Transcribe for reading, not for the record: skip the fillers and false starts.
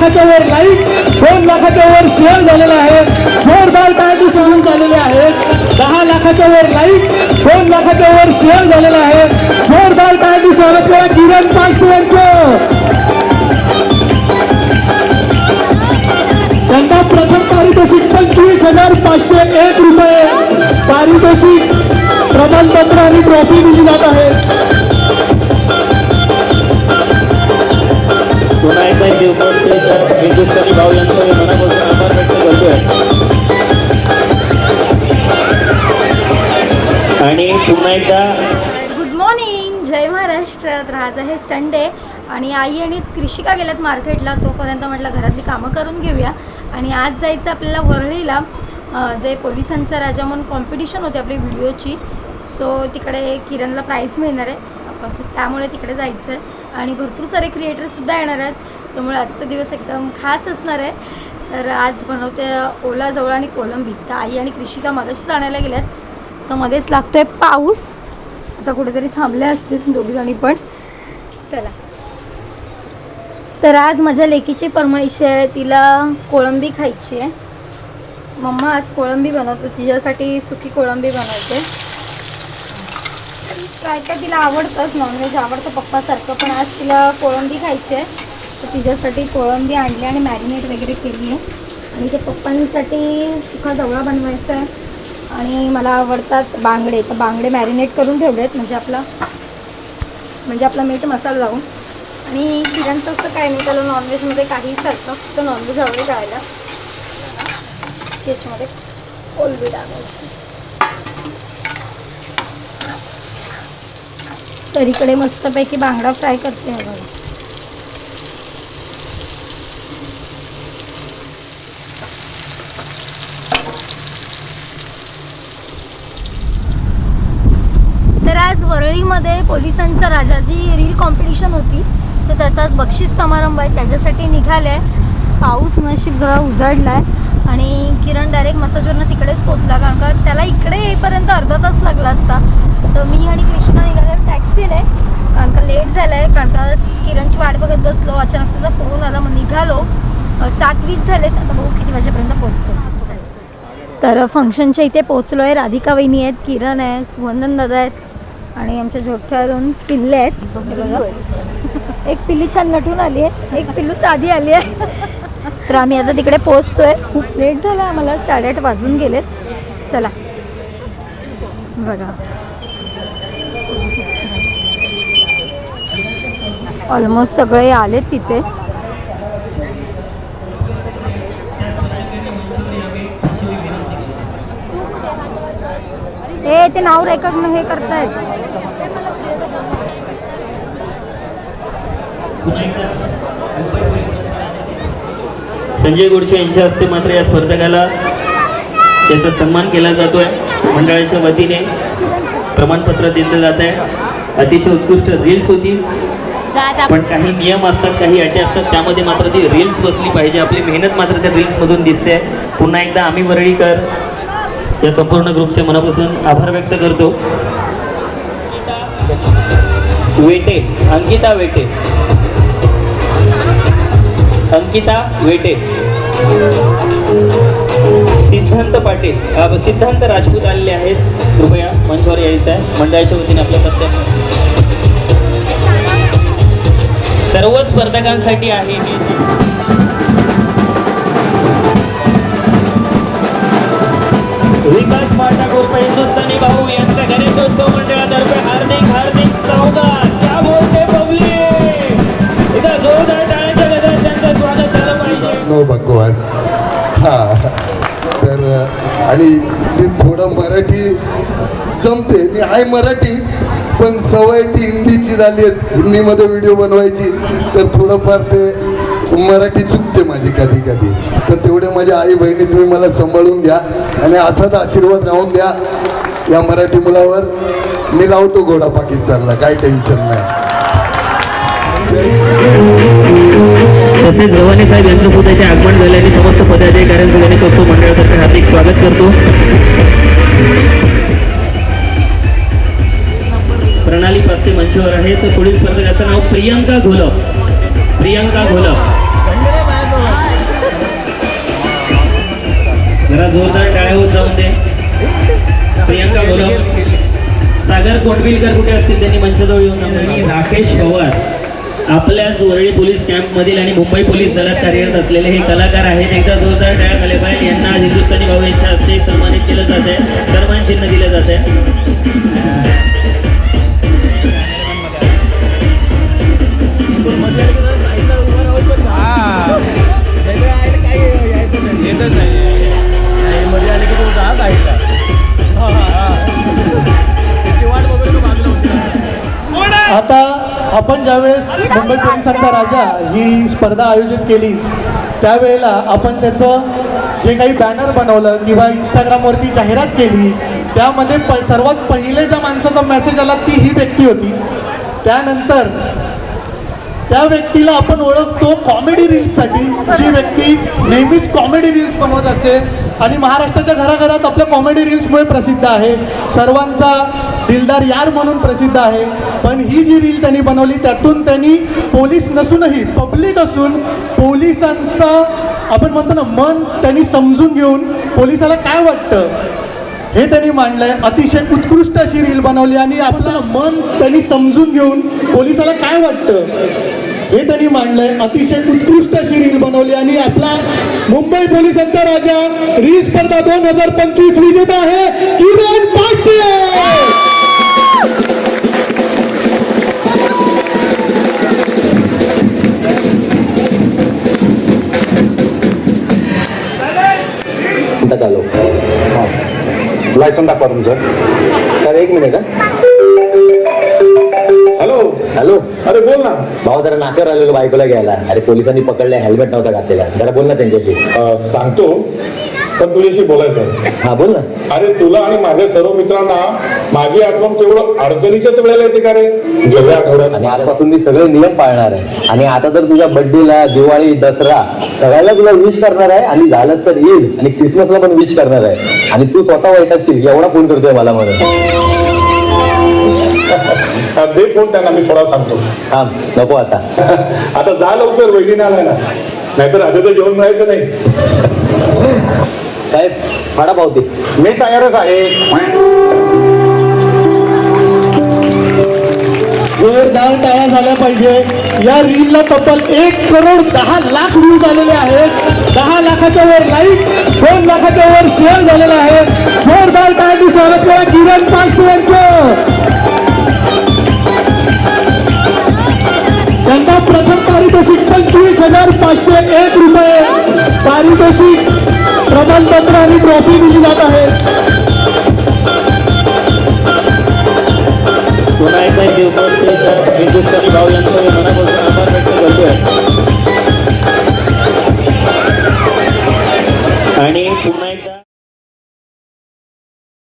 लाखाच्या वर लाईक्स, 2 लाखाच्या वर शेअर झालेले आहेत. जोरदार टाळी सोडून झालेले आहेत. 10 लाखाच्या वर लाईक्स, 2 लाखाच्या वर शेअर झालेले आहेत. जोरदार टाळी स्वागत करा किरण पालटू यांचं. त्यांना प्रथम पारितोषिक 25,501 रुपये पारितोषिक, प्रमाणपत्र आणि ट्रॉफी दिली जात आहे. पुन्हा एकदा हिंदुस्थानी भाऊ यांचं मनापासून आभार व्यक्त करतोय. आणि पुन्हा एकदा गुड मॉर्निंग, जय महाराष्ट्र. तर आज आहे संडे आणि आई आणि कृषिका गेल्यात मार्केटला. तोपर्यंत म्हटलं घरातली कामं करून घेऊया. आणि आज जायचं आपल्याला वरळीला, जे पोलिसांचा राजा म्हणून कॉम्पिटिशन होते आपली व्हिडिओची. सो तिकडे किरणला प्राईज मिळणार आहे, त्यामुळे तिकडे जायचं आहे. आणि भरपूर सारे क्रिएटरसुद्धा येणार आहेत, त्यामुळे आजचा दिवस एकदम खास असणार आहे. तर आज बनवते ओला जवळ आणि कोलंबी. तर आई आणि कृषिका मगाशीच आणायला गेल्यात, तर मध्येच लागतोय पाऊस. आता कुठेतरी थांबले असतील दोघीजणी पण. चला, तर आज माझ्या लेकीची फर्माईश आहे, तिला कोळंबी खायची आहे. मम्मा आज कोळंबी बनवतो, तिच्यासाठी सुकी कोळंबी बनवते. काय काय तिला आवडतंच, नॉनव्हेज आवडतं पप्पासारखं, पण आज तिला कोळंबी खायची आहे. तर तिच्यासाठी कोळंबी आणली आणि मॅरिनेट वगैरे केली आहे. आणि ते पप्पांसाठी सुका जवळा बनवायचा आहे. आणि मला आवडतात बांगडे, तर बांगडे मॅरिनेट करून ठेवले आहेत, म्हणजे आपला मीठ मसाला लावून. आणि किरणचं असं काही नाही, त्याला नॉनव्हेजमध्ये काही सारखं, फक्त नॉनव्हेज आवडे जायला. त्याच्यामध्ये कोलंबी टाकायची. तर इकडे मस्तपैकी बांगडा फ्राय करते आहे बघा. तर आज वरळीमध्ये पोलिसांचा राजाची रील कॉम्पिटिशन होती, सो त्याचा आज बक्षीस समारंभ आहे, त्याच्यासाठी निघाले आहे. पाऊस नशीब जरा उजाडला आहे. आणि किरण डायरेक्ट मसाजवरनं तिकडेच पोचला, कारण का त्याला इकडे येईपर्यंत अर्धा तास लागला असता. तर मी आणि कृष्णा निघाले टॅक्सीने, कारण का लेट झालं आहे, कारण का किरणची वाट बघत बसलो. अचानक त्याचा फोन आला, मग निघालो. 7:20 झालेत. आता बघू किती वाजेपर्यंत पोचतो. तर फंक्शनच्या इथे पोचलो आहे. राधिका वहिनी आहेत, किरण आहे, सुवंदन दादा आहेत आणि आमच्या झोपच्या 2 पिल्ले आहेत. एक पिल्ली छान नटून आली आहे, एक पिल्लू साधी आली आहे. तर आम्ही आता तिकडे पोचतोय. खूप लेट झाला आम्हाला, 8:30 वाजून गेलेत. चला बघा, ऑलमोस्ट सगळे आलेत तिथे. ते नाव रेकॉर्ड हे करतायत. संजय गोडचे यांच्या हस्ते मात्र या स्पर्धकाला त्याचा सन्मान केला जातोय. मंडळाच्या वतीने प्रमाणपत्र दिलं जात आहे. अतिशय उत्कृष्ट रील्स होती, पण काही नियम असतात, काही अटी असतात, त्यामध्ये मात्र ती रील्स बसली पाहिजे. आपली मेहनत मात्र त्या रील्समधून दिसते. पुन्हा एकदा आम्ही वरळीकर या संपूर्ण ग्रुपचे मनापासून आभार व्यक्त करतो. वेटे, अंकिता वेटे, अंकिता वेटे, सिद्धांत पाटील, सिद्धांत राजपूत आलेले आहेत. कृपया मंचावर यायचं आहे. मंडळाच्या वतीने आपल्या सर्व स्पर्धकांसाठी आहे हे. विकास पाठक उर्फ हिंदुस्थानी भाऊ यांच्या गणेशोत्सव मंडळातर्फे हार्दिक हार्दिक स्वागत. क्या बोलते पब्लिक, इथं जोरदार टाळ्यांच्या गजरात त्यांचं स्वागत झालं पाहिजे. नो बकवास. हां, तर आणि मी थोडं मराठी जमते, मी आहे मराठी, पण सवय ती हिंदीची झाली आहे. हिंदीमध्ये व्हिडिओ बनवायची, तर थोडंफार ते मराठी चुकते माझी कधी कधी. तर तेवढे माझ्या आई बहिणी तुम्ही मला सांभाळून घ्या आणि असाच आशीर्वाद राहून द्या या मराठी मुलावर. मी लावतो घोडा पाकिस्तानला, काही टेन्शन नाही. तसेच रवाने साहेब यांचं सुद्धा इथे आगमन झाल्याने समस्त पदाधिकाऱ्यांचं गणेशोत्सव मंडळातर्फे हार्दिक स्वागत करतो. प्रणाली पास्ते मंचावर आहे. तर पुढील स्पर्धकाचं नाव प्रियंका घोलप. प्रियंका घोलप. जरा जोरदार टाळ्या होत जाऊन दे. प्रियंका बोलव. सागर कोटबिलकर कुठे असतील त्यांनी मंचाजवळ येऊन आणि राकेश पवार आपल्याच वरळी पोलीस कॅम्पमधील आणि मुंबई पोलीस दलात कार्यरत असलेले हे कलाकार आहेत. एकदा जोरदार टाळ्या झाले पाहिजे. यांना आज हिंदुस्थानी भाऊ यांच्या हस्ते सन्मानित केलं जात आहे. सन्मान चिन्ह दिलं जात आहे. आता आपण ज्यावेळेस मुंबई पोलिसांचा राजा ही स्पर्धा आयोजित केली त्यावेळेला आपण त्याचं जे काही बॅनर बनवलं किंवा इंस्टाग्रामवरती जाहिरात केली त्यामध्ये सर्वात पहिले ज्या माणसाचा मेसेज आला ती ही व्यक्ती होती. त्यानंतर त्या व्यक्तीला आपण ओळखतो कॉमेडी रील्ससाठी. जी व्यक्ती नेहमीच कॉमेडी रील्स बनवत असते आणि महाराष्ट्राच्या घराघरात आपल्या कॉमेडी रील्समुळे प्रसिद्ध आहे. सर्वांचा दिलदार यार म्हणून प्रसिद्ध आहे. पण ही जी रील त्यांनी बनवली त्यातून त्यांनी पोलीस नसूनही पब्लिक असून पोलिसांचा आपण म्हणतो ना मन त्यांनी समजून घेऊन पोलिसाला काय वाटतं हे त्यांनी मांडलंय. अतिशय उत्कृष्ट अशी रील बनवली आणि आपलं मन त्यांनी समजून घेऊन पोलिसाला काय वाटतं हे त्यांनी मांडलंय. अतिशय उत्कृष्ट अशी रील बनवली आणि आपला मुंबई पोलिसांचा राजा रील स्पर्धा 2025 विजेता आहे किरण पाष्टे. चालू लायसन दाखवा तुमचं. सर एक मिनिट. Hello hello. अरे बोल ना. भाऊ जरा नाक्यावर आलेलो बायकोला घ्यायला. अरे पोलिसांनी पकडले, हेल्मेट नव्हता घातलेला. जरा बोल ना त्यांच्याशी. सांगतो पण तुझ्याशी बोलायचं. हा बोल ना. अरे तुला आणि माझ्या सर्व मित्रांना माझी आठवण केवळ अडचणीच्याच वेळेला येते का रे? गेल्या आठवड्यात आणि आजपासून मी सगळे नियम पाळणार आहे. आणि आता तर तुझ्या बर्थडेला, दिवाळी, दसरा सगळ्याला तुला विश करणार आहे. आणि झालं तर ईद आणि क्रिसमसला पण विश करणार आहे. आणि तू स्वतः वैतागशील एवढा फोन करतोय मला म्हणून. दे फोन त्यांना, मी थोडा सांगतो. थांब नको आता. आता जा लवकर, वहिनी आलाय ना, नाहीतर आजचं जेवण मिळायचं नाही. साहेब फाडा पावती. मी तयारच आहे. जोरदार टाळ्या झाल्या पाहिजे. या रीलला तब्बल 1,10,00,000 व्ह्यूज आलेले आहेत. 10 लाखाच्या वर लाईक्स, 2 लाखाच्या वर शेअर झालेला आहे. जोरदार टाळ्यांनी स्वागत करा किरण पाष्टे यांचं. त्यांना प्रथम पारितोषिक 25,501 रुपये पारितोषिक, प्रमाणपत्र आणि ट्रॉफी दिली जात आहे. पुन्हा एकदा हिंदुस्थानी भाऊ यांचा मनापासून आभार व्यक्त करतोय.